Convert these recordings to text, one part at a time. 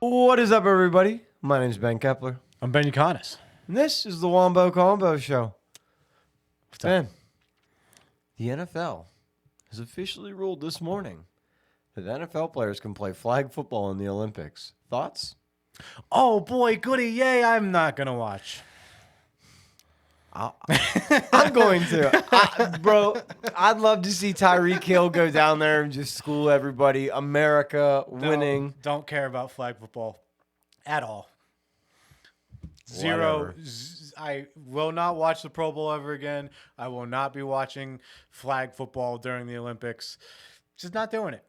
What is up, everybody? My name is Ben Kepler. I'm Ben Yukonis. And this is the Wombo Combo Show. What's up? Ben, the NFL has officially ruled this morning that NFL players can play flag football in the Olympics. Thoughts? Oh, boy, goody, yay, I'm not going to watch. I'm going to. Bro, I'd love to see Tyreek Hill go down there and just school everybody. America winning. Don't care about flag football at all. Zero. Whatever. I will not watch the Pro Bowl ever again. I will not be watching flag football during the Olympics. Just not doing it.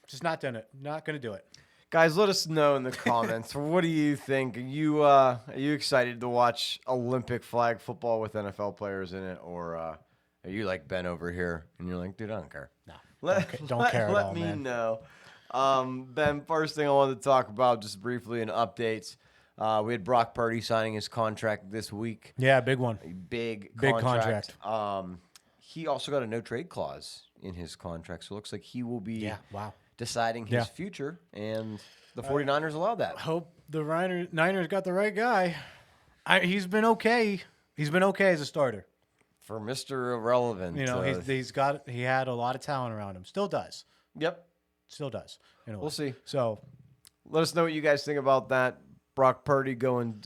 Just not doing it. Not going to do it. Guys, let us know in the comments. What do you think? Are you excited to watch Olympic flag football with NFL players in it, or are you like Ben over here and you're like, dude, I don't care? No, don't care at all, Let me man. know. Ben, first thing I wanted to talk about, just briefly, an update. We had Brock Purdy signing his contract this week. Yeah, big one. A big contract. He also got a no trade clause in his contract, so it looks like he will be deciding his Yeah. future, and the 49ers allowed that. Hope the Niners got the right guy. He's been okay. He's been okay as a starter. For Mr. Irrelevant. You know, he had a lot of talent around him. Still does. Yep. Still does. We'll see. So Let us know what you guys think about that. Brock Purdy going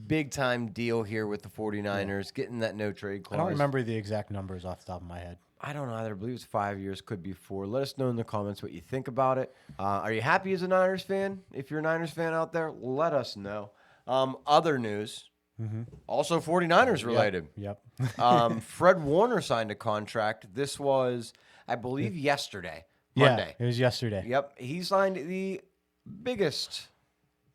big-time deal here with the 49ers, getting that no-trade clause. I don't remember the exact numbers off the top of my head. I don't either. I believe it's 5 years, could be 4. Let us know in the comments what you think about it. Are you happy as a Niners fan? If you're a Niners fan out there, let us know. Other news, also 49ers related. Yep. Fred Warner signed a contract. This was, I believe, yesterday, Monday. Yeah, it was yesterday. Yep, he signed the biggest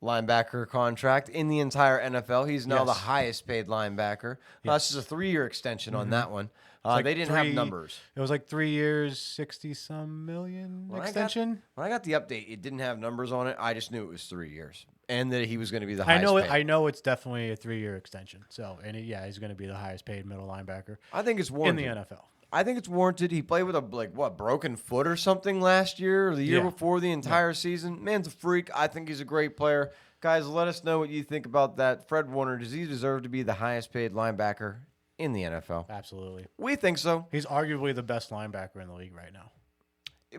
linebacker contract in the entire NFL. He's now the highest paid linebacker. This is a 3-year extension on that one. They didn't have numbers. It was like 3 years, 60-some million extension. When I got the update, it didn't have numbers on it. I just knew it was 3 years and that he was going to be the highest paid. I know it's definitely a 3-year extension. So, he's going to be the highest paid middle linebacker I think it's warranted. in the NFL. I think it's warranted. He played with a broken foot or something last year or the year before the entire season. Man's a freak. I think he's a great player. Guys, let us know what you think about that. Fred Warner, does he deserve to be the highest paid linebacker in the NFL? Absolutely. We think so. He's arguably the best linebacker in the league right now.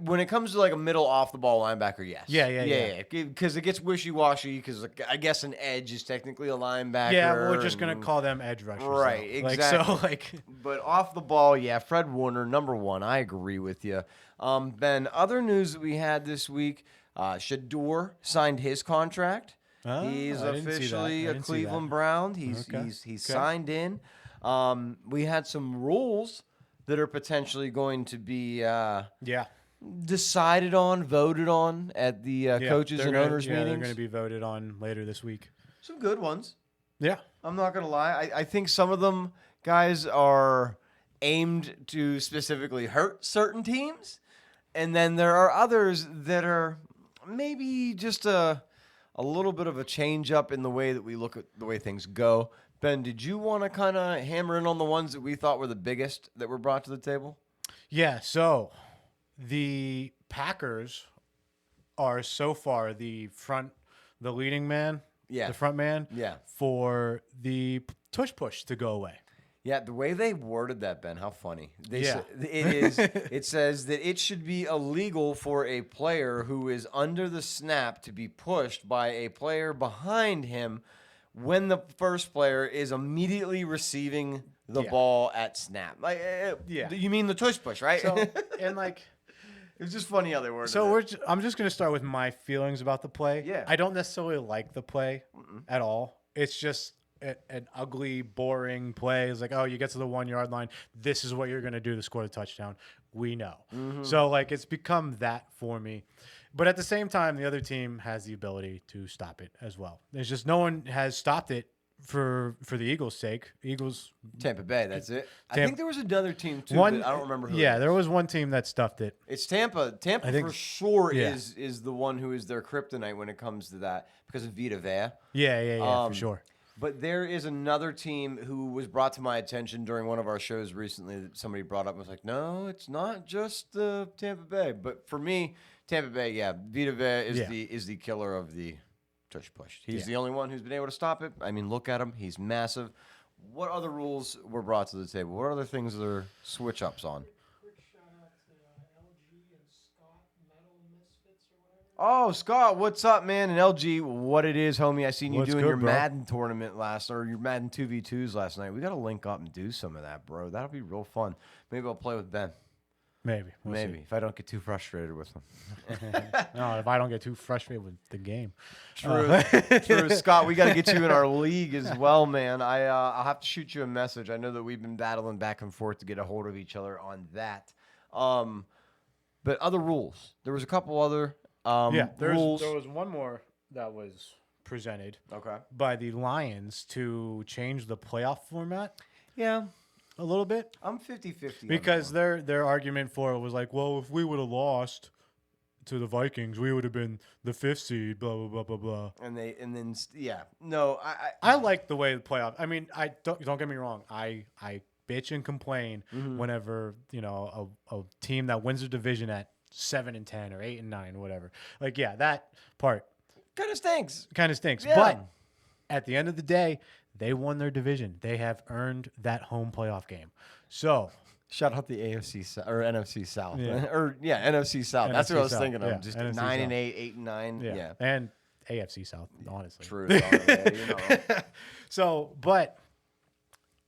When it comes to like a middle off the ball linebacker, yes. Yeah. Because it gets wishy-washy because I guess an edge is technically a linebacker. Yeah, we're just going to call them edge rushers. Right, though. exactly. But off the ball, yeah, Fred Warner, number one. I agree with you. Ben, other news that we had this week, Shador signed his contract. He's officially a Cleveland Brown. He's signed in. We had some rules that are potentially going to be decided on, voted on at the coaches and owners meetings. They're going to be voted on later this week. Some good ones. Yeah. I'm not going to lie. I think some of them, guys, are aimed to specifically hurt certain teams. And then there are others that are maybe just a little bit of a change up in the way that we look at the way things go. Ben, did you want to kind of hammer in on the ones that we thought were the biggest that were brought to the table? Yeah, so the Packers are so far the leading man, the front man for the tush push to go away. Yeah, the way they worded that, Ben, how funny. It says that it should be illegal for a player who is under the snap to be pushed by a player behind him when the first player is immediately receiving the ball at snap. You mean the tush push, right? So, and like it's just funny how they worded so it. I'm just going to start with my feelings about the play. Yeah. I don't necessarily like the play at all. It's just an ugly, boring play. It's like, oh, you get to the 1 yard line. This is what you're going to do to score the touchdown. We know. So, like, it's become that for me. But at the same time, the other team has the ability to stop it as well. There's just no one has stopped it for the Eagles' sake. Tampa Bay, that's it. I think there was another team, too, but I don't remember who. Yeah, there was one team that stuffed it. It's Tampa. Tampa for sure is the one who is their kryptonite when it comes to that because of Vita Vea. Yeah, for sure. But there is another team who was brought to my attention during one of our shows recently that somebody brought up and was like, no, it's not just the Tampa Bay. But for me, Tampa Bay, yeah, Vita Vea is the killer of the tush push. He's the only one who's been able to stop it. I mean, look at him. He's massive. What other rules were brought to the table? What other things are there switch ups on? Quick shout out to LG and Scott Metal Misfits or whatever. Oh, Scott, what's up, man? And LG, what it is, homie. I seen you What's doing good, your bro? Madden tournament your Madden 2v2s last night. We got to link up and do some of that, bro. That'll be real fun. Maybe I'll play with Ben. Maybe. We'll Maybe, see. if I don't get too frustrated with him. No, if I don't get too frustrated with the game. True. True. Scott, we got to get you in our league as well, man. I'll have to shoot you a message. I know that we've been battling back and forth to get a hold of each other on that. But other rules. There was a couple other rules. There was one more that was presented Okay. by the Lions to change the playoff format Yeah. a little bit. I'm 50-50. Because their argument for it was like, well, if we would have lost to the Vikings, we would have been the 5th seed, blah, blah, blah, blah, blah. No, I like the way the playoff. I mean, I don't get me wrong. I bitch and complain whenever, a team that wins a division at 7-10 or 8-9 or whatever. Like, yeah, that part kind of stinks. stinks. Yeah. But at the end of the day, they won their division. They have earned that home playoff game. So Shout out the AFC or NFC South. Yeah. NFC South. That's what I was South. thinking of. Yeah, Just NFC 9-8, 8-9. Yeah. And AFC South, honestly. True. Yeah. So, but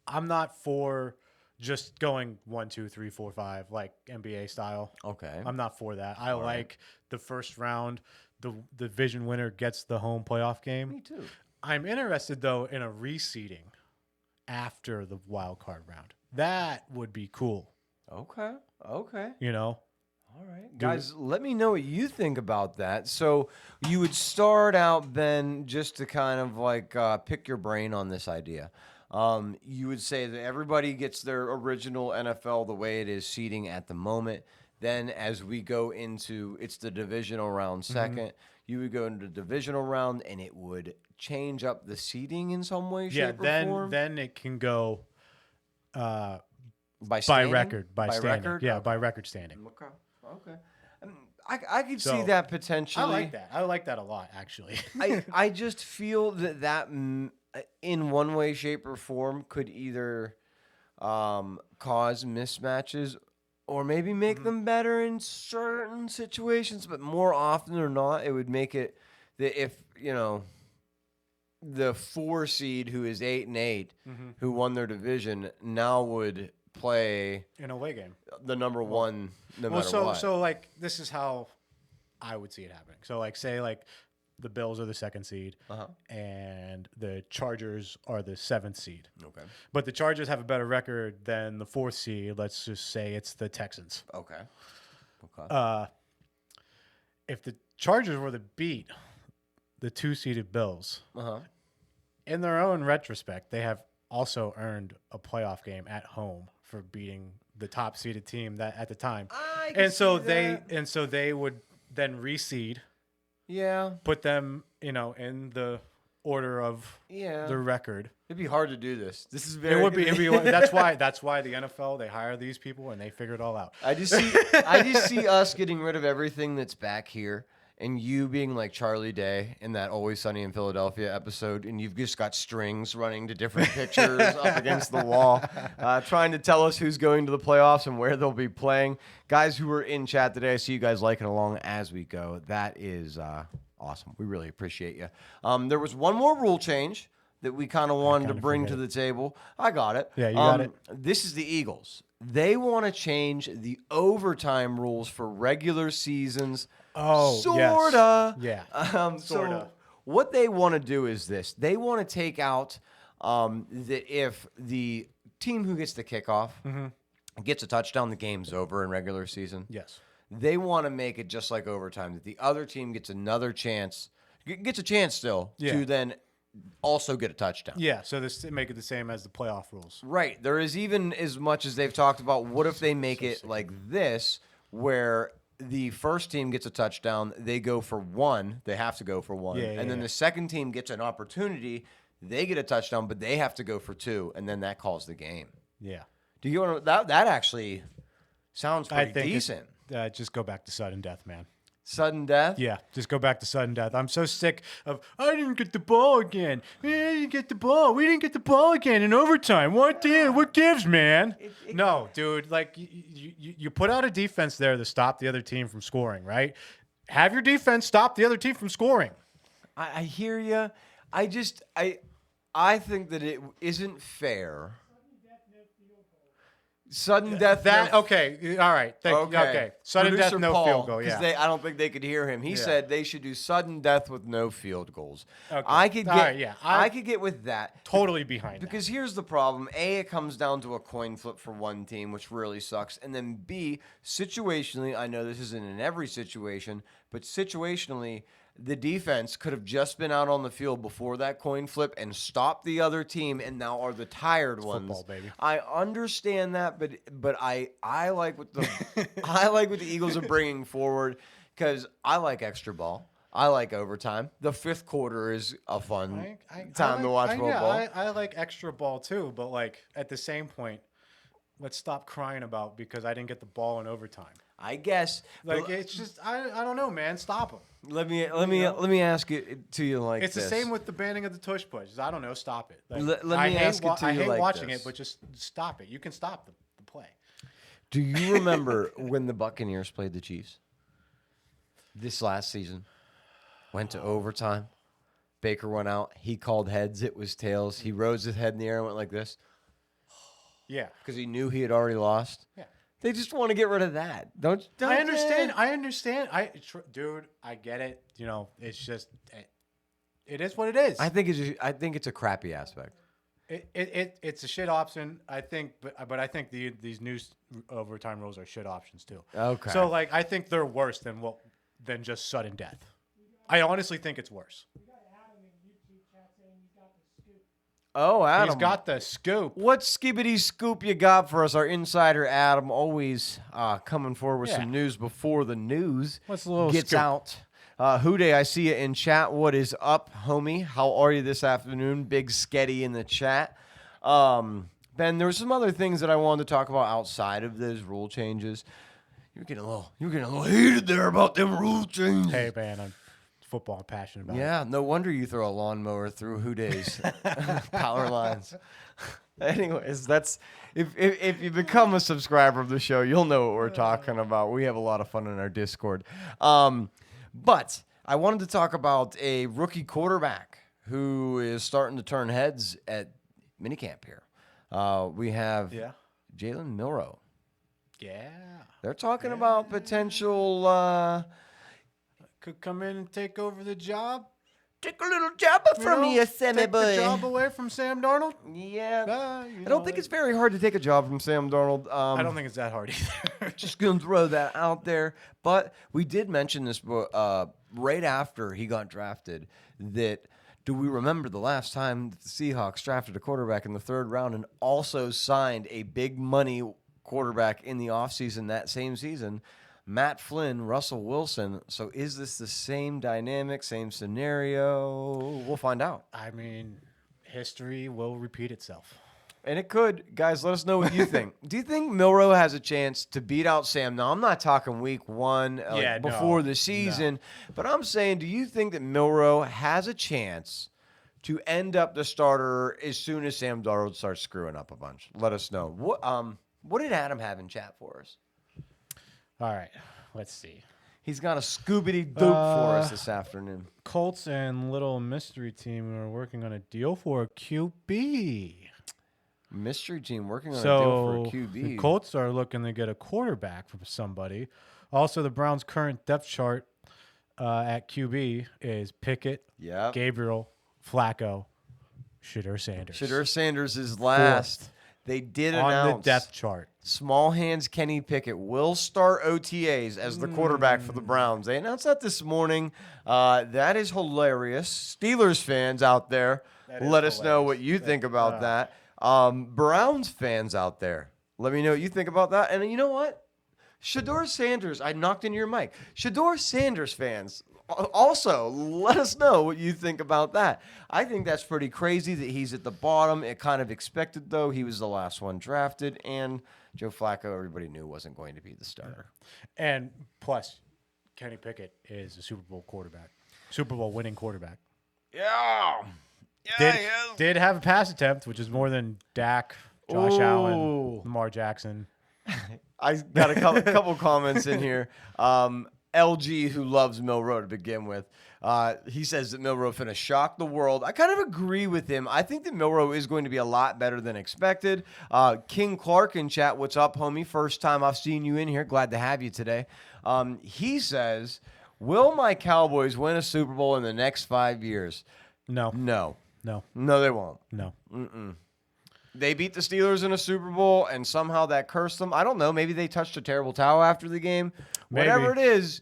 I'm not for just going 1, 2, 3, 4, 5 like NBA style. Okay. I'm not for that. I like the first round. The division winner gets the home playoff game. Me too. I'm interested though in a reseeding after the wild card round. That would be cool. Okay. All right. Guys, let me know what you think about that. So you would start out, Ben, just to kind of like pick your brain on this idea. You would say that everybody gets their original NFL the way it is seating at the moment. Then as we go into, it's the divisional round second, you would go into the divisional round and it would change up the seating in some way, shape, or form? Then it can go By by record, by standing. record? Yeah, by record standing. Okay. I could see that potentially. I like that. I like that a lot, actually. I just feel that in one way, shape, or form could either cause mismatches or maybe make them better in certain situations, but more often than not, it would make it that if, the 4 seed who is 8-8, who won their division, now would play In a away game. the number one no matter what. So like this is how I would see it happening. So like say like the Bills are the 2nd seed and the Chargers are the 7th seed. Okay. But the Chargers have a better record than the 4th seed. Let's just say it's the Texans. Okay. If the Chargers were to beat the 2-seeded Bills, in their own retrospect, they have also earned a playoff game at home for beating the top seeded team that at the time. And so they would then reseed, put them, in the order of the record. It'd be hard to do this. This is It would be. That's why the NFL, they hire these people and they figure it all out. I just see us getting rid of everything that's back here. And you being like Charlie Day in that Always Sunny in Philadelphia episode, and you've just got strings running to different pictures up against the wall, trying to tell us who's going to the playoffs and where they'll be playing. Guys who are in chat today, I see you guys liking along as we go. That is awesome. We really appreciate you. There was one more rule change that we kind of wanted to bring to the table. I got it. Yeah, you got it. This is the Eagles. They want to change the overtime rules for regular seasons. Oh, sorta. Yes. Yeah. So Sorta. what they want to do is this. They want to take out that if the team who gets the kickoff gets a touchdown, the game's over in regular season. Yes. They want to make it just like overtime, that the other team gets another chance, gets a chance still to then also get a touchdown. Yeah, so make it the same as the playoff rules. Right. There is even as much as they've talked about, what if they make it like this, where the first team gets a touchdown, they go for one, they have to go for one, and then the second team gets an opportunity They get a touchdown, but they have to go for 2, and then that calls the game. Yeah. Do you want that? That actually sounds I pretty think decent. Just go back to sudden death, man. Sudden death? Yeah, just go back to sudden death. I'm so sick of, I didn't get the ball again. I didn't get the ball. We didn't get the ball again in overtime. What gives, man? No, dude, like you put out a defense there to stop the other team from scoring, right? Have your defense stop the other team from scoring. I hear you. I think that it isn't fair. Sudden death. Okay, all right. Okay. Sudden Producer death, no Paul, field goal. Yeah. I don't think they could hear him. He said they should do sudden death with no field goals. Okay. I could get. All right, yeah. I could get with that. Totally behind Because here's the problem. A, it comes down to a coin flip for one team, which really sucks. And then B, situationally, I know this isn't in every situation, but situationally, the defense could have just been out on the field before that coin flip and stopped the other team, and now are the tired ones. football, baby. I understand that, but I like what the I like what the Eagles are bringing forward, because I like extra ball. I like overtime. The 5th quarter is a fun time to watch football. I like extra ball too, but like at the same point, let's stop crying about because I didn't get the ball in overtime. I guess. Like it's just I don't know, man. Stop them. Let me ask it to you like it's this. the same with the banning of the tush push. I don't know. Stop it. Like, let me ask it to I you hate like watching this. it, but just stop it. You can stop the play. Do you remember when the Buccaneers played the Chiefs this last season? Went to overtime. Baker went out. He called heads. It was tails. He rose his head in the air and went like this Yeah. because he knew he had already lost. Yeah. They just want to get rid of that. Don't I understand. I understand. Dude, I get it. You know, it's just it is what it is. I think it's a crappy aspect. It's a shit option. I think, but I think these new overtime rules are shit options too. Okay. So like, I think they're worse than just sudden death. I honestly think it's worse. We got Adam in YouTube chat saying he's got the scoop. Oh, Adam. He's got the scoop. What skibbity scoop you got for us? Our insider Adam always coming forward with some news before the news What's the little gets scoop? out. Houday, I see you in chat. What is up, homie? How are you this afternoon? Big Sketty in the chat. Ben, there were some other things that I wanted to talk about outside of those rule changes. You're getting a little heated there about them rule changes. Hey man, I'm football passionate about. Yeah, no wonder you throw a lawnmower through Houday's power lines. Anyways, that's if you become a subscriber of the show, you'll know what we're talking about. We have a lot of fun in our Discord. But I wanted to talk about a rookie quarterback who is starting to turn heads at minicamp here. We have Jalen Milroe. Yeah. They're talking about potential Could come in and take over the job. take a little job from you, Sammy Take boy. the job away from Sam Darnold. Yeah. I I don't think it's very hard to take a job from Sam Darnold. I don't think it's that hard either. Just going to throw that out there. But we did mention this right after he got drafted that do we remember the last time that the Seahawks drafted a quarterback in the 3rd round and also signed a big money quarterback in the offseason that same season? Matt Flynn, Russell Wilson. So is this the same dynamic, same scenario? We'll find out. I mean, history will repeat itself. And it could. Guys, let us know what you think. Do you think Milroe has a chance to beat out Sam? Now, I'm not talking week 1 before the season, but I'm saying, do you think that Milroe has a chance to end up the starter as soon as Sam Darnold starts screwing up a bunch? Let us know. What did Adam have in chat for us? All right, let's see. He's got a Scooby-Doo for us this afternoon. Colts and little mystery team are working on a deal for a QB. Mystery team working on a deal for a QB. The Colts are looking to get a quarterback from somebody. Also, the Browns' current depth chart at QB is Pickett, Gabriel, Flacco, Shadur Sanders. Shadur Sanders is last. Fourth. They did on announce the depth chart. Small hands Kenny Pickett will start OTAs as the quarterback for the Browns. They announced that this morning. That is hilarious. Steelers fans out there, let us know what you think about that. Browns fans out there, let me know what you think about that. And you know what? Shadur Sanders, I knocked into your mic. Shadur Sanders fans, Also, let us know what you think about that. I think that's pretty crazy that he's at the bottom. It kind of expected, though. He was the last one drafted, and Joe Flacco, everybody knew wasn't going to be the starter. And plus, Kenny Pickett is a Super Bowl quarterback, Super Bowl winning quarterback. Yeah. Did have a pass attempt, which is more than Dak, Josh Allen, Lamar Jackson. I got a couple comments in here. LG, who loves Milrow to begin with, he says that Milrow finna shock the world. I kind of agree with him. I think that Milrow is going to be a lot better than expected. King Clark in chat, what's up, homie? First time I've seen you in here. Glad to have you today. He says, will my Cowboys win a Super Bowl in the next 5 years? No, They won't. No. They beat the Steelers in a Super Bowl, and somehow that cursed them. I don't know. Maybe they touched a terrible towel after the game. Maybe. Whatever it is.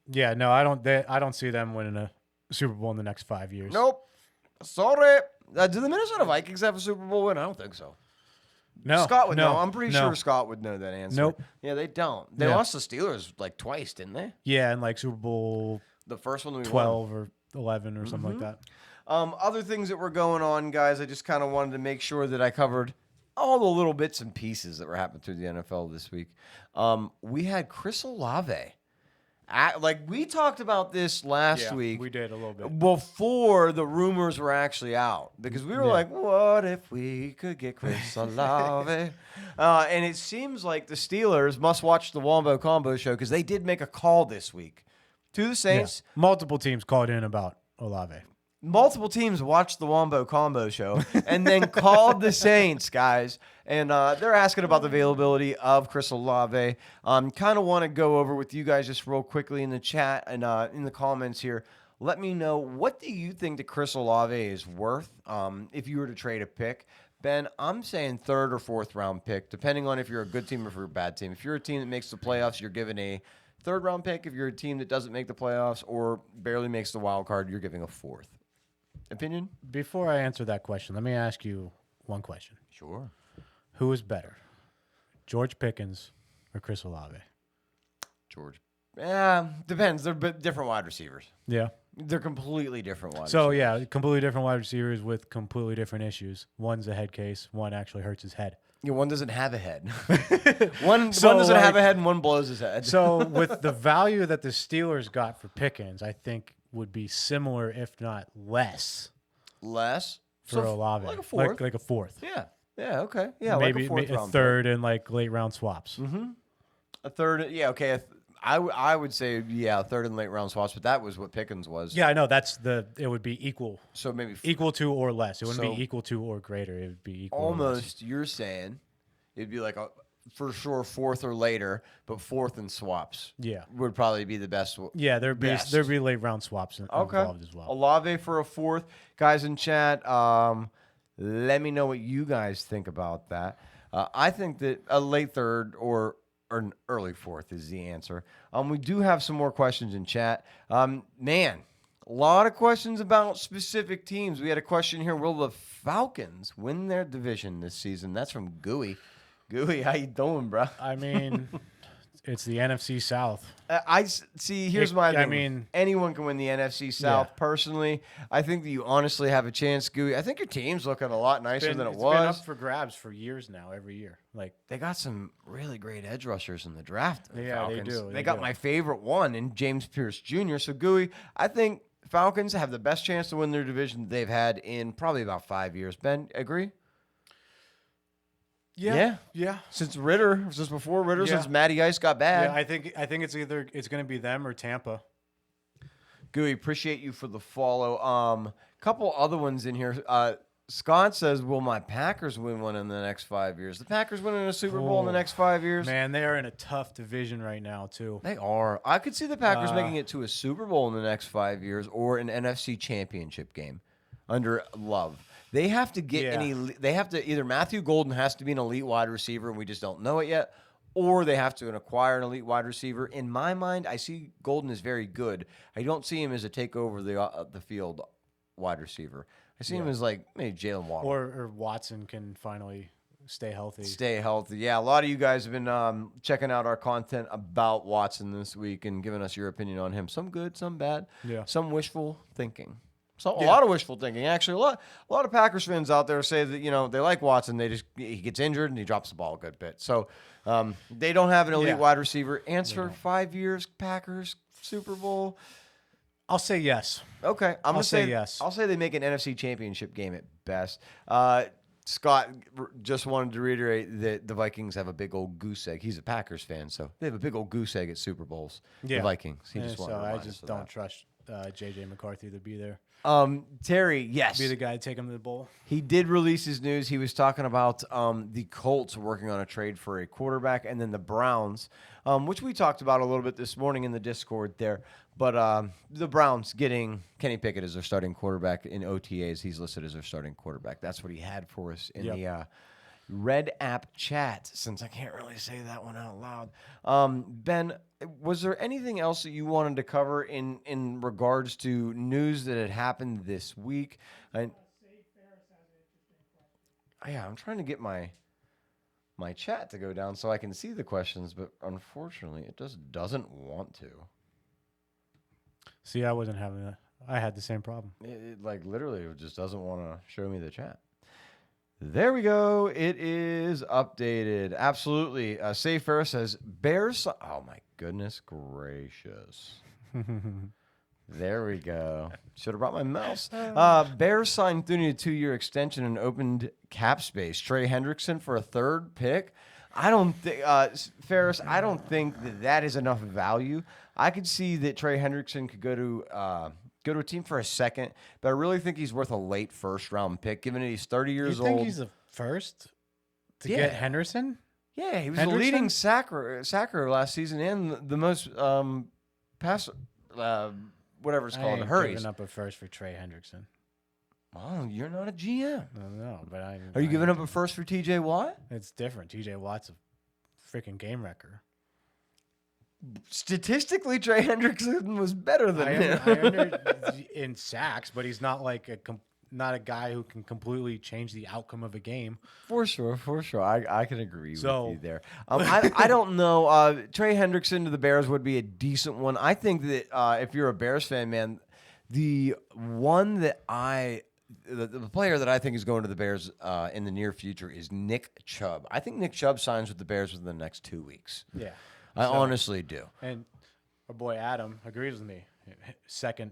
Yeah, no, I don't see them winning a Super Bowl in the next 5 years. Nope. Sorry. Do the Minnesota Vikings have a Super Bowl win? I don't think so. No, Scott would no, know. I'm pretty no. sure Scott would know that answer. Nope. Yeah, they don't. They Yeah. lost the Steelers like twice, didn't they? Yeah, and like Super Bowl The first one we won. 12 or 11 or something like that. Other things that were going on, guys, I just kind of wanted to make sure that I covered all the little bits and pieces that were happening through the NFL this week. We had Chris Olave. Like, we talked about this last week. We did a little bit. Before the rumors were actually out. Because we were like, what if we could get Chris Olave? And it seems like the Steelers must watch the Wombo Combo Show because they did make a call this week to the Saints. Yeah. Multiple teams called in about Olave. Multiple teams watched the Wombo Combo Show and then called the Saints, guys. And they're asking about the availability of Chris Olave. Kind of want to go over with you guys just real quickly in the chat and in the comments here. Let me know, what do you think that Chris Olave is worth if you were to trade a pick? Ben, I'm saying third or fourth round pick, depending on if you're a good team or if you're a bad team. If you're a team that makes the playoffs, you're given a third round pick. If you're a team that doesn't make the playoffs or barely makes the wild card, you're giving a fourth. Opinion? Before I answer that question, let me ask you one question. Sure. Who is better, George Pickens or Chris Olave? George. Yeah, depends. They're different wide receivers. Yeah. They're completely different wide So, receivers. yeah, completely different wide receivers with completely different issues. One's a head case. One actually hurts his head. Yeah, one doesn't have a head. one So, doesn't have like- a head and one blows his head. So, with the value that the Steelers got for Pickens, I think would be similar, if not less, Less? for Olave. Like a fourth. Like a fourth. Yeah. Yeah, okay. Yeah, Maybe like a fourth a round third and like late round swaps. pick. A third. Yeah, okay. I would say, yeah, a third and late round swaps, but that was what Pickens was. Yeah, I know. It would be equal. So maybe Equal to or less. It wouldn't So- be equal to or greater. It would be equal. Or less. almost, you're saying, it'd be like a, for sure, fourth or later, but fourth and swaps. Yeah. Would probably be the best. Yeah, there'd Best. be late round swaps involved as well. Olave for a fourth. Guys in chat, let me know what you guys think about that. I think that a late third or an early fourth is the answer. We do have some more questions in chat. Man, a lot of questions about specific teams. We had a question here. Will the Falcons win their division this season? That's from Gooey. Gooey, how you doing, bro? I mean, it's the NFC South. See. Here's my thing. I mean, anyone can win the NFC South. Yeah. Personally, I think that you honestly have a chance, Gooey. I think your team's looking a lot nicer than it It's was. been up for grabs for years now, every year. Like, They got some really great edge rushers in the draft. the Yeah, they Falcons. do. They They got do. my favorite one in James Pierce Jr. So Gooey, I think Falcons have the best chance to win their division they've had in probably about 5 years. Ben, agree? Yeah. Since before Ritter, Yeah. since Matty Ice got bad. Yeah, I think it's going to be them or Tampa. Gooey, appreciate you for the follow. Couple other ones in here. Scott says, will my Packers win one in the next 5 years? The Packers winning a Super Bowl in the next 5 years? Man, they are in a tough division right now too. They are. I could see the Packers making it to a Super Bowl in the next 5 years or an NFC championship game under Love. They have to get they have to either Matthew Golden has to be an elite wide receiver and we just don't know it yet, or they have to acquire an elite wide receiver. In my mind, I see Golden as very good. I don't see him as a take over the field wide receiver. I see him as like maybe Jalen Waddle. Or Watson can finally stay healthy. Stay healthy. Yeah, a lot of you guys have been checking out our content about Watson this week and giving us your opinion on him. Some good, some bad, Yeah. some wishful thinking. So a Yeah. lot of wishful thinking. Actually, a lot of Packers fans out there say that they like Watson. He gets injured and he drops the ball a good bit. So they don't have an elite Yeah. wide receiver. Answer 5 years Packers Super Bowl. I'll say yes. Okay, I'm gonna say yes. I'll say they make an NFC Championship game at best. Scott just wanted to reiterate that the Vikings have a big old goose egg. He's a Packers fan, so they have a big old goose egg at Super Bowls. Yeah. The Vikings. He Yeah, just wanted so to I remind just us of don't that. trust J.J. McCarthy to be there. Terry, yes. Be the guy to take him to the bowl. He did release his news. He was talking about the Colts working on a trade for a quarterback, and then the Browns, which we talked about a little bit this morning in the Discord there. But the Browns getting Kenny Pickett as their starting quarterback in OTAs. He's listed as their starting quarterback. That's what he had for us in the Red App chat, since I can't really say that one out loud. Ben, was there anything else that you wanted to cover in regards to news that had happened this week? And yeah, I'm trying to get my chat to go down so I can see the questions, but unfortunately, it just doesn't want to. See, I wasn't having that. I had the same problem. It like literally it just doesn't want to show me the chat. There we go. It is updated. Absolutely. Safe Fair says Bears. Oh my goodness gracious. There we go. Should have brought my mouse. Bears signed Thune a 2-year extension and opened cap space. Trey Hendrickson for a 3rd pick. I don't think, Ferris, I don't think that is enough value. I could see that Trey Hendrickson could go to a team for a 2nd, but I really think he's worth a late 1st-round pick, given that he's 30 years You think old. he's the first to Yeah. get Henderson? Yeah, he was the leading sacker last season and the most pass, whatever it's I called, ain't hurries. giving up a first for Trey Hendrickson. Oh, you're not a GM. No, but Are you giving up a first for TJ Watt? It's different. TJ Watt's a freaking game wrecker. Statistically, Trey Hendrickson was better than him. In sacks, but he's not like not a guy who can completely change the outcome of a game. For sure. I can agree with So- you there. I don't know. Trey Hendrickson to the Bears would be a decent one. I think that if you're a Bears fan, man, the one that the player that I think is going to the Bears in the near future is Nick Chubb. I think Nick Chubb signs with the Bears within the next 2 weeks. Yeah. I honestly do. And our boy Adam agrees with me. 2nd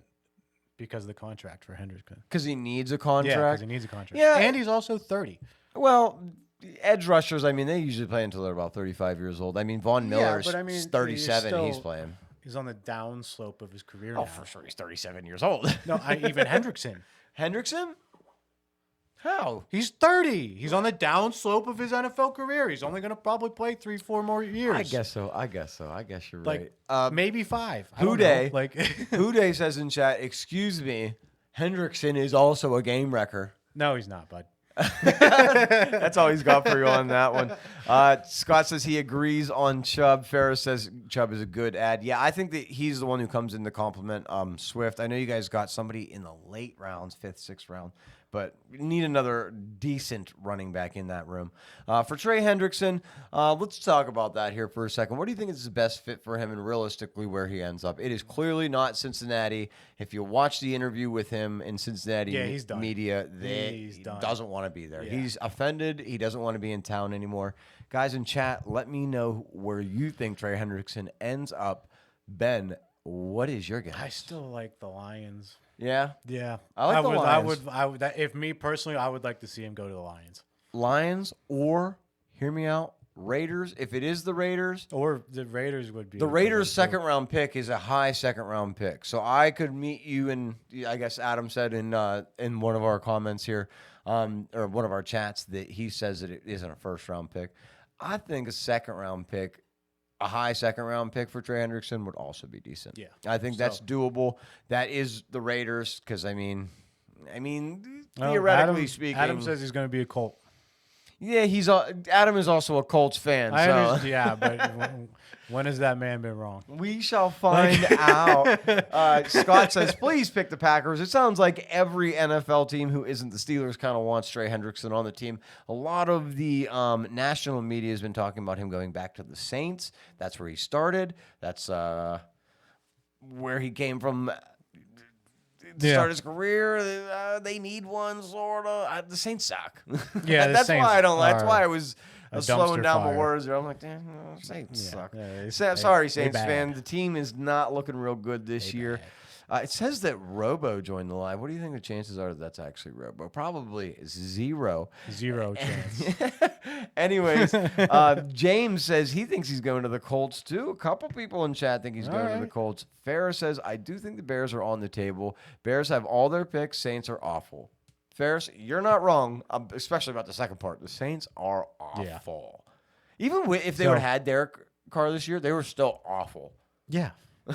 because of the contract for Hendrickson. Because he needs a Yeah, contract. because he needs a contract. Yeah. And he's also 30. Well, edge rushers, I mean, they usually play until they're about 35 years old. I mean, Von Miller's but I mean, 37. you're He's still- playing. He's on the down slope of his career Oh, now. for sure. He's 37 years old. No, even Hendrickson. Hendrickson? How? He's 30. He's on the down slope of his NFL career. He's only going to probably play 3-4 more years. I guess so. I guess you're Like, right. maybe 5. I don't Houday. know. Like, Houday says in chat, excuse me, Hendrickson is also a game wrecker. no, he's not, bud. That's all he's got for you on that one. Scott says he agrees on Chubb. Ferris says Chubb is a good ad. Yeah, I think that he's the one who comes in to complement Swift. I know you guys got somebody in the late rounds, 5th, 6th round, but we need another decent running back in that room. For Trey Hendrickson, let's talk about that here for a second. What do you think is the best fit for him and realistically where he ends up? It is clearly not Cincinnati. If you watch the interview with him in Cincinnati he's done. media, He's he done. doesn't want to be there. Yeah. He's offended. He doesn't want to be in town anymore. Guys in chat, let me know where you think Trey Hendrickson ends up. Ben, what is your guess? I still like the Lions. Yeah? Yeah. I like the Lions. I would, if me personally, I would like to see him go to the Lions. Lions or, hear me out, Raiders. If it is the Raiders, Or the Raiders would be. the a good Raiders' one, too. 2nd round pick is a high 2nd round pick. So I could meet you in, I guess Adam said in one of our comments here, or one of our chats, that he says that it isn't a 1st round pick. I think a 2nd round pick, a high 2nd round pick for Trey Hendrickson would also be decent. Yeah. I think that's So- doable. That is the Raiders, because I mean, Well, theoretically Adam, speaking, Adam says he's going to be a Colt. yeah, Adam is also a Colts fan. I so. understand, yeah, but When has that man been wrong? We shall find out. Scott says, please pick the Packers. It sounds like every NFL team who isn't the Steelers kind of wants Trey Hendrickson on the team. A lot of the national media has been talking about him going back to the Saints. That's where he started. That's where he came from to start his career. They need one, sort of. The Saints suck. Yeah, the that's Saints why I don't. That's are why I was slowing dumpster down my fire. words there. I'm like, damn, no, Saints suck. Yeah, Sorry, they Saints bad. fan. The team is not looking real good this year. It says that Robo joined the live. What do you think the chances are that that's actually Robo? Probably 0. 0 chance. Anyways, James says he thinks he's going to the Colts too. A couple people in chat think he's going to the Colts. Ferris says, I do think the Bears are on the table. Bears have all their picks. Saints are awful. Ferris, you're not wrong, especially about the second part. The Saints are awful. Even if they would have had Derek Carr this year, they were still awful. Yeah.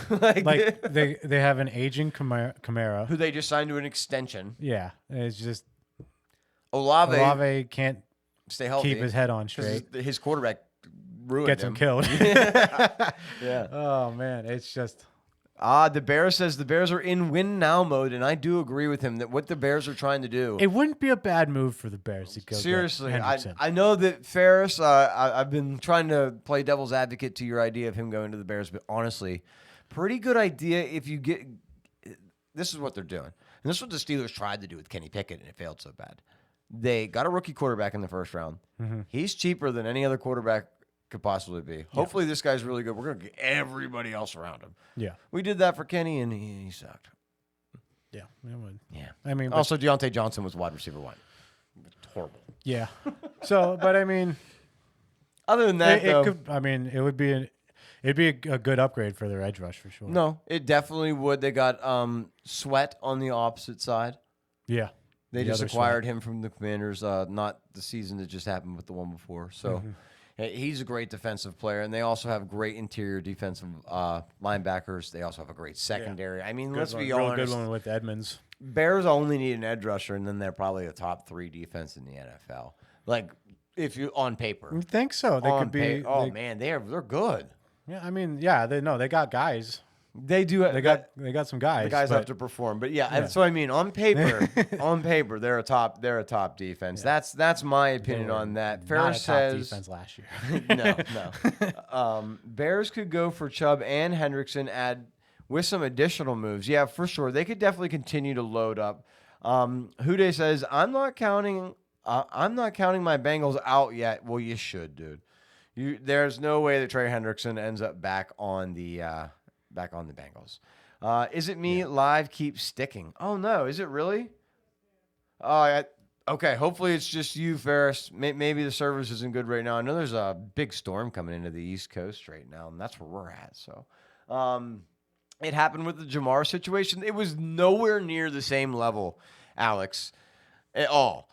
like they have an aging Camara. who they just signed to an extension. Yeah. It's just Olave can't stay healthy. keep his head on 'cause straight. his quarterback ruined Gets him him. killed. Yeah. Oh, man. It's just. The Bears says the Bears are in win now mode, and I do agree with him that what the Bears are trying to do. It wouldn't be a bad move for the Bears to go. Seriously, get I Hendrickson. know that Ferris, I've been trying to play devil's advocate to your idea of him going to the Bears, but honestly, pretty good idea if you get – this is what they're doing. And this is what the Steelers tried to do with Kenny Pickett, and it failed so bad. They got a rookie quarterback in the first round. Mm-hmm. He's cheaper than any other quarterback could possibly be. Hopefully this guy's really good. We're going to get everybody else around him. Yeah. We did that for Kenny, and he sucked. Yeah. It would. Yeah. I mean, but- Also, Deontay Johnson was wide receiver 1. It's horrible. yeah. So, but I mean, Other than that, though, it would be it'd be a good upgrade for their edge rush for sure. no, it definitely would. They got Sweat on the opposite side. Yeah. They The just other acquired him from the Commanders, not the season that just happened, but the one before. So he's a great defensive player, and they also have great interior defensive linebackers. They also have a great secondary. I mean, let's be real honest. good one with Edmonds. Bears only need an edge rusher, and then they're probably a top 3 defense in the NFL. Like, if you on paper. You think so? They On could be. oh man, they're good. Yeah, I mean, yeah, they got guys. They do. They got some guys. The guys but have to perform, but yeah, that's what I mean. On paper, they're a top defense. Yeah. That's my opinion They were on that. not Ferris a top says defense last year. no. Bears could go for Chubb and Hendrickson, add with some additional moves. Yeah, for sure. They could definitely continue to load up. Hude says, I'm not counting my Bengals out yet. Well, you should, dude. There's no way that Trey Hendrickson ends up back on the Bengals. Is it me? Yeah. Live keeps sticking. Oh no, is it really? Okay. Hopefully it's just you, Ferris. Maybe the service isn't good right now. I know there's a big storm coming into the East Coast right now, and that's where we're at. So, it happened with the Jamar situation. It was nowhere near the same level, Alex, at all.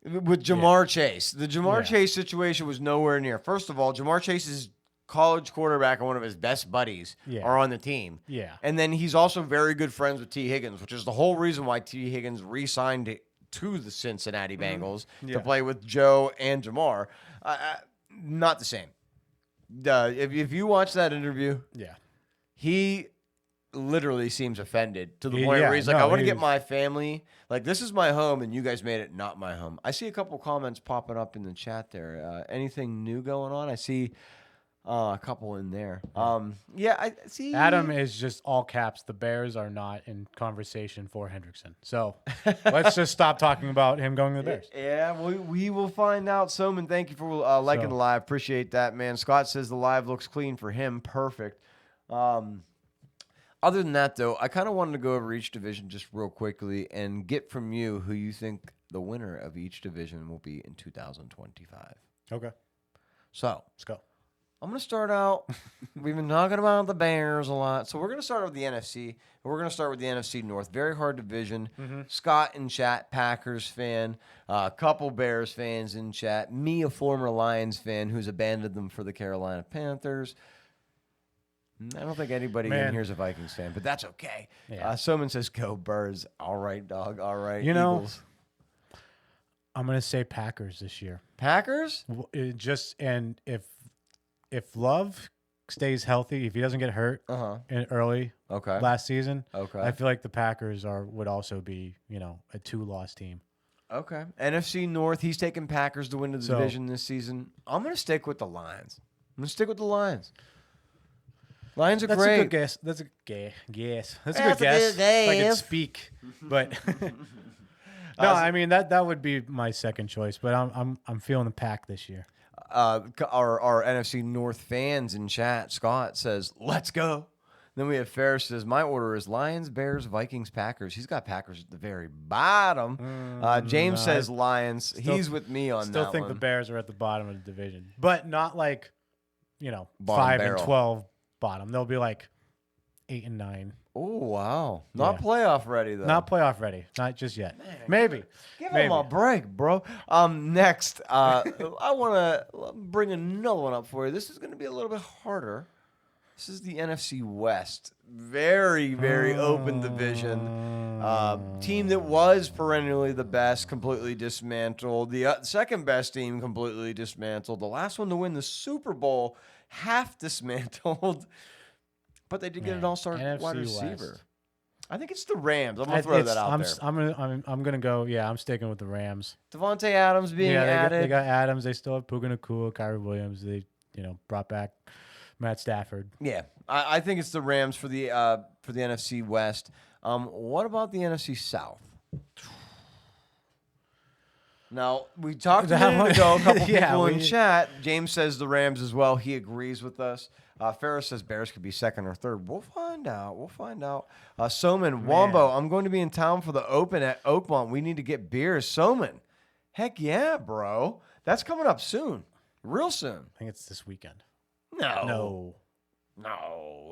With Jamar Chase. The Jamar Chase situation was nowhere near. First of all, Jamar Chase's college quarterback and one of his best buddies are on the team. Yeah. And then he's also very good friends with T. Higgins, which is the whole reason why T. Higgins re-signed to the Cincinnati Bengals to play with Joe and Jamar. Not the same. If you watch that interview, he literally seems offended to the point where he's like, I want to get my family. Like, this is my home, and you guys made it not my home. I see a couple comments popping up in the chat there. Anything new going on? I see a couple in there. I see. Adam is just all caps. The Bears are not in conversation for Hendrickson. So let's just stop talking about him going to the Bears. Yeah, we will find out. Soman, thank you for liking the live. Appreciate that, man. Scott says the live looks clean for him. Perfect. Other than that, though, I kind of wanted to go over each division just real quickly and get from you who you think the winner of each division will be in 2025. Okay. So let's go. I'm going to start out. We've been talking about the Bears a lot. So we're going to start with the NFC. And we're going to start with the NFC North. Very hard division. Scott in chat, Packers fan. A couple Bears fans in chat. Me, a former Lions fan who's abandoned them for the Carolina Panthers. I don't think anybody in here is a Vikings fan, but that's okay. Yeah. Someone says, go Birds. All right, dog. All right, You know, Eagles. I'm going to say Packers this year. Packers? And if Love stays healthy, if he doesn't get hurt early Okay. last season, Okay. I feel like the Packers would also be, a 2-loss team. Okay. NFC North, he's taking Packers to win the division this season. I'm going to stick with the Lions. Lions are That's great. a good guess. That's a good guess. That's a That's good guess. a good If I could guess. speak, but no, I mean that would be my second choice. But I'm feeling the Pack this year. Our NFC North fans in chat, Scott says, let's go. Then we have Ferris says, my order is Lions, Bears, Vikings, Packers. He's got Packers at the very bottom. James says Lions. He's with me on that Still think one. the Bears are at the bottom of the division, but not like, Bottom 5 barrel. and 12 bottom. They'll be like 8 and 9. Oh, wow. Not Yeah. playoff ready, though. Not playoff ready. Not just yet. Maybe. Give Maybe. him a break, bro. Next, I want to bring another one up for you. This is going to be a little bit harder. This is the NFC West. Very, very open division. Team that was perennially the best, completely dismantled. The second best team, completely dismantled. The last one to win the Super Bowl, half dismantled. But they did get an all-star NFC wide receiver. West. I think it's the Rams. I'm going to throw that out there. I'm gonna go. Yeah, I'm sticking with the Rams. Devontae Adams being added. They got Adams. They still have Puka Nacua, Kyrie Williams. They brought back Matt Stafford. Yeah, I think it's the Rams for the NFC West. What about the NFC South? Now, we talked a minute ago, a couple people in chat. James says the Rams as well. He agrees with us. Ferris says Bears could be second or third. We'll find out. Soman, Wombo, I'm going to be in town for the Open at Oakmont. We need to get beers. Soman, heck yeah, bro. That's coming up soon. Real soon. I think it's this weekend. No.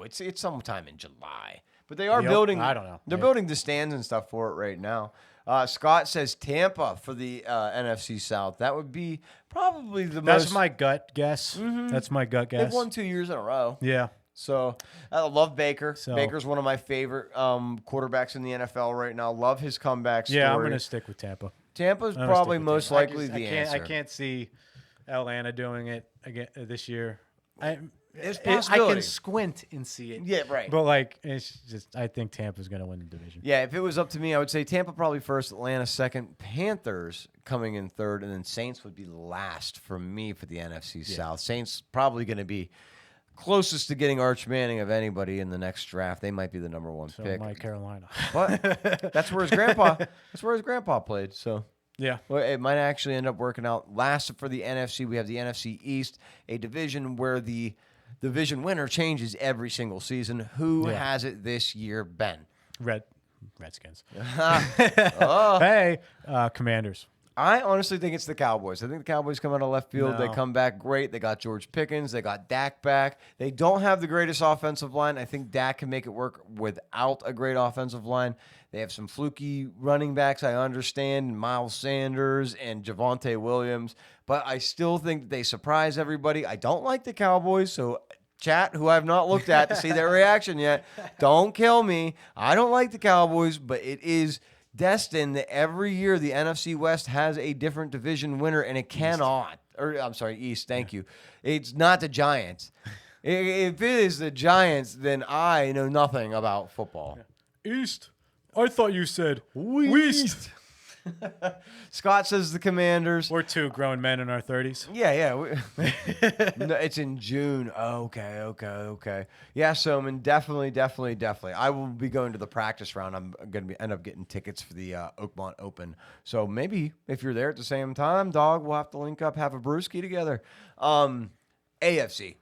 It's sometime in July. But they are building. I don't know. They're building the stands and stuff for it right now. Scott says Tampa for the NFC South. That would be probably the most. That's my gut guess. That's my gut guess. They've won 2 years in a row. Yeah. So I love Baker. So- Baker's one of my favorite quarterbacks in the NFL right now. Love his comeback story. Yeah, I'm gonna stick with Tampa. Tampa's I'm gonna probably stick with most Tampa. likely the answer. I can't see Atlanta doing it again this year. There's I possibility. can squint and see it. Yeah, right. But it's just I think Tampa's gonna win the division. Yeah, if it was up to me, I would say Tampa probably first, Atlanta second, Panthers coming in third, and then Saints would be last for me for the NFC South. Saints probably going to be closest to getting Arch Manning of anybody in the next draft. They might be the number one pick. My Carolina. But that's where his grandpa played. So Yeah. well, it might actually end up working out. Last for the NFC, we have the NFC East, a division where the division winner changes every single season. Who has it this year, Ben? Redskins. Oh. Hey, Commanders. I honestly think it's the Cowboys. I think the Cowboys come out of left field. No. They come back great. They got George Pickens. They got Dak back. They don't have the greatest offensive line. I think Dak can make it work without a great offensive line. They have some fluky running backs, I understand, Miles Sanders and Javonte Williams. But I still think that they surprise everybody. I don't like the Cowboys, so chat, who I have not looked at to see their reaction yet, don't kill me. I don't like the Cowboys, but it is destined that every year the NFC West has a different division winner, and it cannot. East, thank you. It's not the Giants. If it is the Giants, then I know nothing about football. East. I thought you said West. Scott says the Commanders. We're two grown men in our 30s. Yeah. No, it's in June. Okay. Yeah, Soman, definitely. I will be going to the practice round. I'm going to end up getting tickets for the Oakmont Open. So maybe if you're there at the same time, dog, we'll have to link up, have a brewski together. AFC.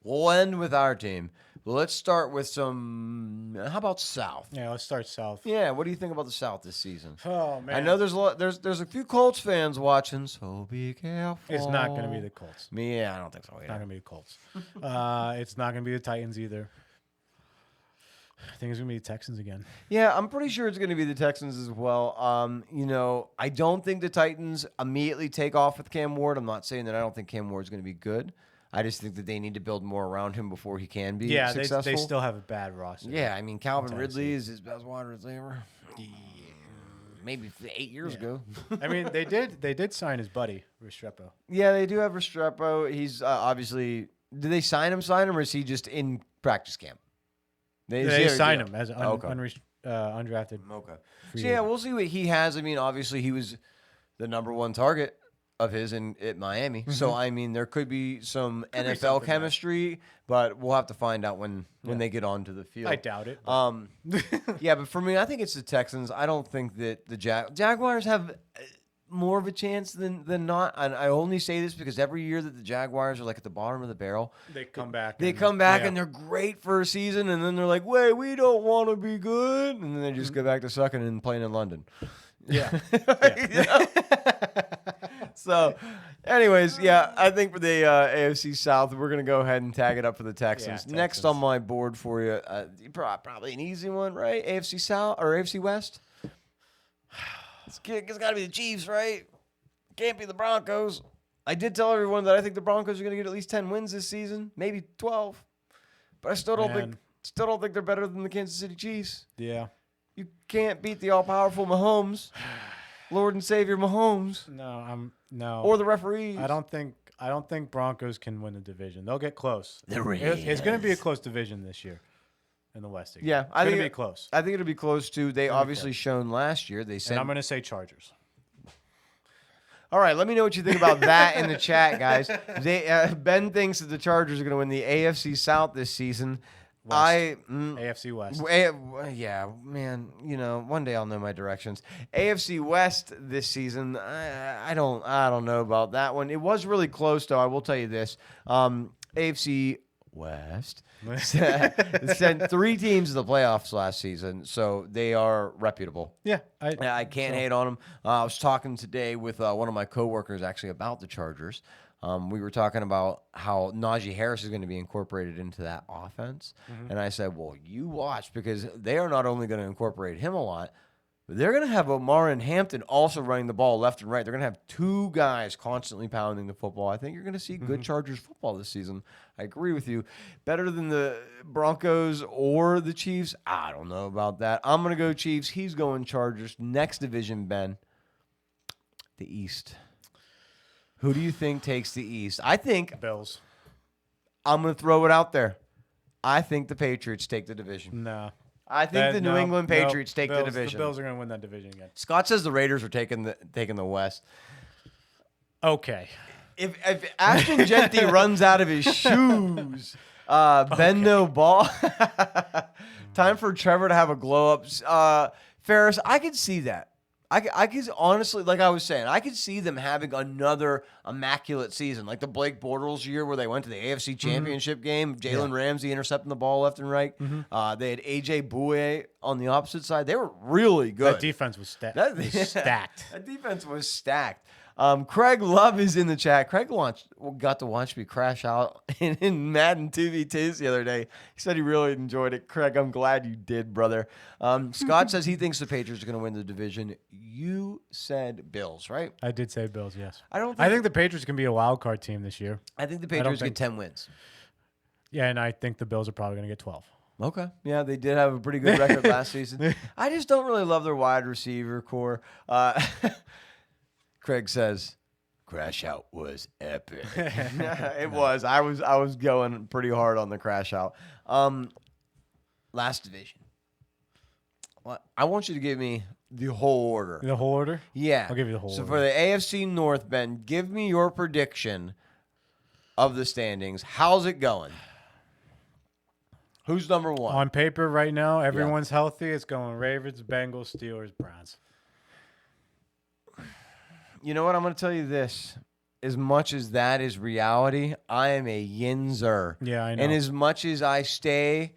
We'll end with our team. But let's start with some. How about South? Yeah, let's start South. Yeah, what do you think about the South this season? Oh man, I know there's a few Colts fans watching, so be careful. it's not going to be the Colts. Yeah, I don't think so. It's not going to be the Colts. It's not going to be the Titans either. I think it's going to be the Texans again. Yeah, I'm pretty sure it's going to be the Texans as well. I don't think the Titans immediately take off with Cam Ward. I'm not saying that I don't think Cam Ward's going to be good. I just think that they need to build more around him before he can be successful. They still have a bad roster. Yeah, I mean, Calvin Ridley is his best wide receiver. Yeah, maybe 8 years ago. I mean, they did sign his buddy Restrepo. Yeah, they do have Restrepo. He's obviously Did they sign him, or is he just in practice camp? They signed him as an Okay. undrafted. Okay. free So, yeah, agent. we'll see what he has. I mean, obviously, he was the number one target of his at Miami. So, I mean, there could be some be NFL something there. chemistry, but we'll have to find out when they get onto the field. I doubt it. but- Yeah, but for me, I think it's the Texans. I don't think that the Jaguars have more of a chance than not. And I only say this because every year that the Jaguars are like at the bottom of the barrel, They come back. they and- come back yeah. and they're great for a season, and then they're like, wait, we don't want to be good, and then they just go back to sucking and playing in London. Yeah. You know? So, anyways, yeah, I think for the AFC South, we're going to go ahead and tag it up for the Texans. Yeah, Next Texans. on my board for you, probably an easy one, right? AFC South or AFC West? It's got to be the Chiefs, right? Can't be the Broncos. I did tell everyone that I think the Broncos are going to get at least 10 wins this season, maybe 12. But I still don't think they're better than the Kansas City Chiefs. Yeah. You can't beat the all-powerful Mahomes, Lord and Savior Mahomes, No. or the referees. I don't think Broncos can win the division. They'll get close. The It's going to be a close division this year in the West. Again. Yeah, it's I going think to be close. I think it'll be close too. They obviously shown last year. They And said, I'm going to say Chargers. all right, let me know what you think about that in the chat, guys. Ben thinks that the Chargers are going to win the AFC South this season. AFC West. Yeah, man. You know, one day I'll know my directions. AFC West this season. I don't know about that one. It was really close, though. I will tell you this. AFC West sent 3 teams to the playoffs last season, so they are reputable. Yeah. I can't hate on them. I was talking today with one of my coworkers actually about the Chargers. We were talking about how Najee Harris is going to be incorporated into that offense. And I said, well, you watch, because they are not only going to incorporate him a lot, but they're going to have Omar and Hampton also running the ball left and right. They're going to have 2 guys constantly pounding the football. I think you're going to see good Chargers football this season. I agree with you. Better than the Broncos or the Chiefs? I don't know about that. I'm going to go Chiefs. He's going Chargers. Next division, Ben. The East. Who do you think takes the East? I think Bills. I'm going to throw it out there. I think the Patriots take the division. No. I think the New England Patriots take the Bills- division. The Bills are going to win that division again. Scott says the Raiders are taking the West. Okay. If Ashton Genty runs out of his shoes, bend no ball. Time for Trevor to have a glow up. Ferris, I could see that. I could honestly, like I was saying, I could see them having another immaculate season, like the Blake Bortles year where they went to the AFC Championship game. Jalen Ramsey intercepting the ball left and right. They had AJ Bouye on the opposite side. They were really good. That defense was stacked. That defense was stacked. Craig Love is in the chat. Craig got to watch me crash out in Madden 2v2s the other day. He said he really enjoyed it. Craig, I'm glad you did, brother. Scott says he thinks the Patriots are going to win the division. You said Bills, right? I did say Bills, yes. I think the Patriots can be a wild card team this year. I think the Patriots get 10 wins. Yeah, and I think the Bills are probably going to get 12. Okay. Yeah, they did have a pretty good record last season. I just don't really love their wide receiver core. Craig says, crash out was epic. It was. I was going pretty hard on the crash out. Last division. Well, I want you to give me the whole order. The whole order? Yeah. I'll give you the whole So order. for the AFC North, Ben, give me your prediction of the standings. How's it going? Who's number 1? On paper right now, everyone's healthy. It's going Ravens, Bengals, Steelers, Browns. You know what? I'm going to tell you this. As much as that is reality, I am a Yinzer. Yeah, I know. And as much as I stay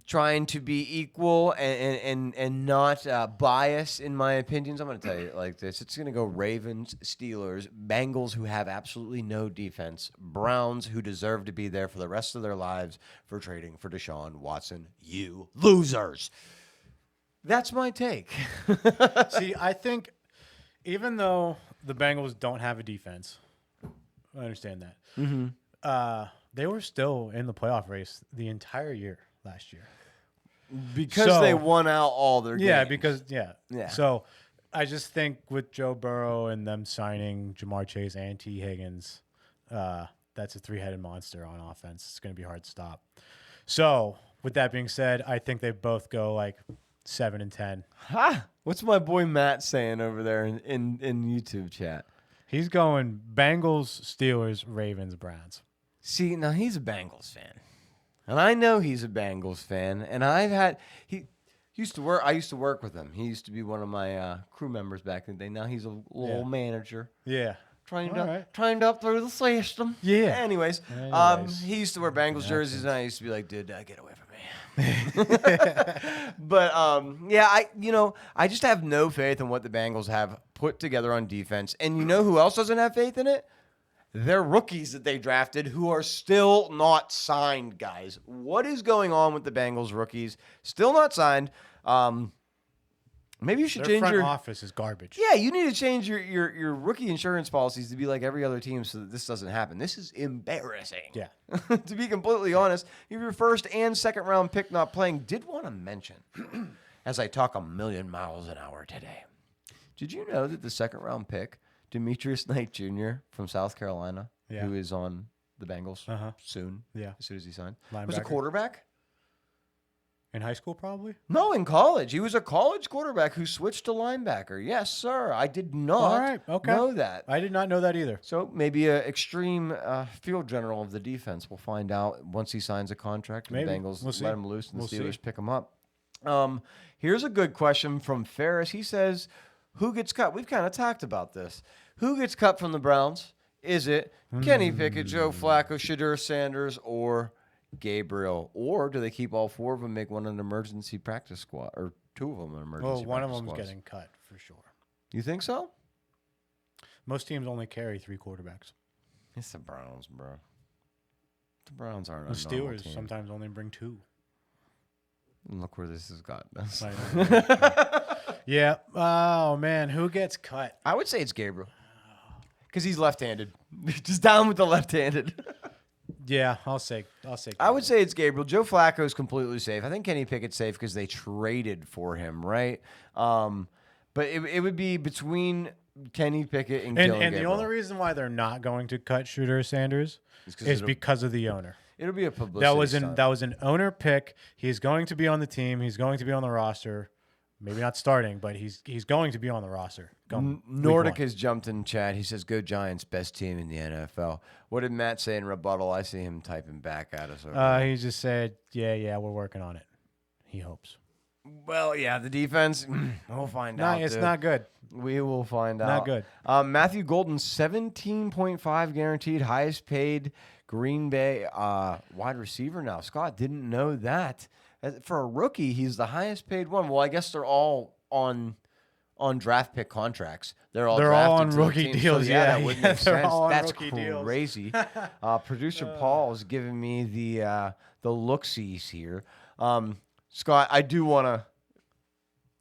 trying to be equal and not biased in my opinions, I'm going to tell you it like this. It's going to go Ravens, Steelers, Bengals, who have absolutely no defense, Browns, who deserve to be there for the rest of their lives for trading for Deshaun Watson. You losers. That's my take. See, I think even though the Bengals don't have a defense, I understand that. They were still in the playoff race the entire year last year. Because they won out all their games. Yeah. So I just think with Joe Burrow and them signing Jamar Chase and T. Higgins, that's a three-headed monster on offense. It's going to be hard to stop. So, with that being said, I think they both go like 7-10. Ha! What's my boy Matt saying over there in YouTube chat? He's going Bengals, Steelers, Ravens, Browns. See, now he's a Bengals fan. And I know he's a Bengals fan. And I used to work with him. He used to be one of my crew members back in the day. Now he's a little manager. Yeah. Trying All to up through the system. Yeah. Anyways, he used to wear Bengals jerseys, and I used to be like, dude, get away from me. But I just have no faith in what the Bengals have put together on defense. And you know who else doesn't have faith in it? Their rookies that they drafted who are still not signed, guys. What is going on with the Bengals rookies? Still not signed. Maybe you should change front your office is garbage. Yeah, you need to change your rookie insurance policies to be like every other team so that this doesn't happen. This is embarrassing. Yeah. To be completely honest, you have your first and second round pick not playing. Did want to mention, as I talk a million miles an hour today, did you know that the second round pick, Demetrius Knight Jr. from South Carolina, who is on the Bengals soon, as soon as he signed, was a quarterback? In high school, probably? No, in college. He was a college quarterback who switched to linebacker. Yes, sir. I did not know that. I did not know that either. So maybe an extreme field general of the defense. We'll find out once he signs a contract. Maybe. The Bengals let him loose and the Steelers pick him up. Here's a good question from Ferris. He says, who gets cut? We've kind of talked about this. Who gets cut from the Browns? Is it Kenny Pickett, Joe Flacco, Shadur Sanders, or Gabriel? Or do they keep all four of them, make one an emergency practice squad, or two of them an emergency practice one of them's squads? getting cut for sure. You think so? Most teams only carry 3 quarterbacks. It's the Browns, bro. The Browns aren't The a normal Steelers team. sometimes only bring 2. And look where this has gotten us. Yeah. Oh, man. Who gets cut? I would say it's Gabriel. Because he's left-handed. Just down with the left-handed. Yeah, I'll say Gabriel. I would say it's Gabriel. Joe Flacco is completely safe. I think Kenny Pickett's safe because they traded for him, right? But it would be between Kenny Pickett and Dylan And the Gabriel. only reason why they're not going to cut Shooter Sanders is because of the owner. It'll be a publicity stunt. That was an owner pick. He's going to be on the team. He's going to be on the roster. Maybe not starting, but he's going to be on the roster. Nordic has jumped in chat. He says, "Go Giants, best team in the NFL." What did Matt say in rebuttal? I see him typing back at us. He just said, "Yeah, we're working on it." He hopes. Well, yeah, the defense. We'll find out. No, it's not good. We will find out. Not good. Matthew Golden, 17.5 guaranteed, highest paid Green Bay wide receiver now. Scott didn't know that. For a rookie, he's the highest paid one. Well, I guess they're all on draft pick contracts. They're all on drafted to the rookie team. deals. So, Yeah, that wouldn't make they're sense. all on That's rookie deals. crazy. Producer Paul is giving me the look-sees here. Scott, I do want to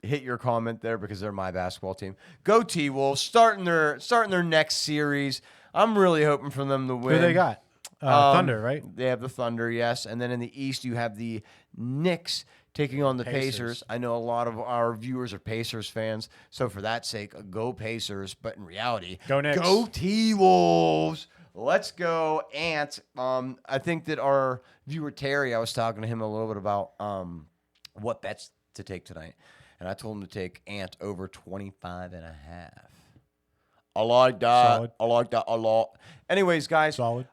hit your comment there because they're my basketball team. Go T-Wolves, starting their next series. I'm really hoping for them to win. Who they got? Thunder, right? They have the Thunder, yes. And then in the East, you have the Knicks taking on the Pacers. I know a lot of our viewers are Pacers fans, so for that sake, go Pacers. But in reality, go Knicks. Go T-Wolves. Let's go Ant. I think that our viewer Terry, I was talking to him a little bit about what bets to take tonight. And I told him to take Ant over 25.5. I like that. Solid. I like that a lot. Anyways, guys. Solid.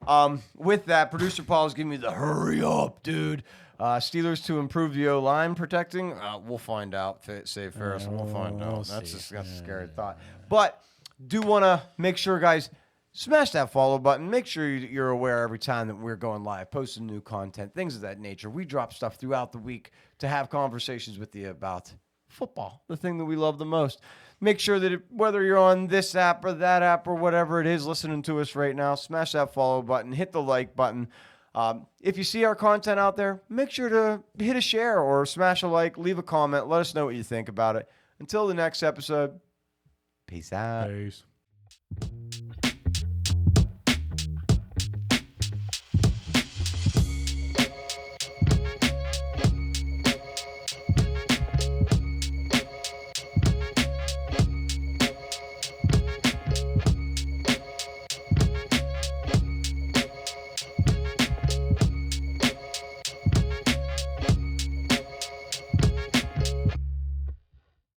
With that, producer Paul is giving me the hurry up, dude. Steelers to improve the O-line protecting. We'll find out. Say Ferris, we'll find out. That's a scary thought. But do want to make sure, guys, smash that follow button. Make sure you're aware every time that we're going live, posting new content, things of that nature. We drop stuff throughout the week to have conversations with you about football, the thing that we love the most. Make sure that whether you're on this app or that app or whatever it is listening to us right now, smash that follow button, hit the like button. If you see our content out there, make sure to hit a share or smash a like, leave a comment. Let us know what you think about it. Until the next episode, peace out. Peace.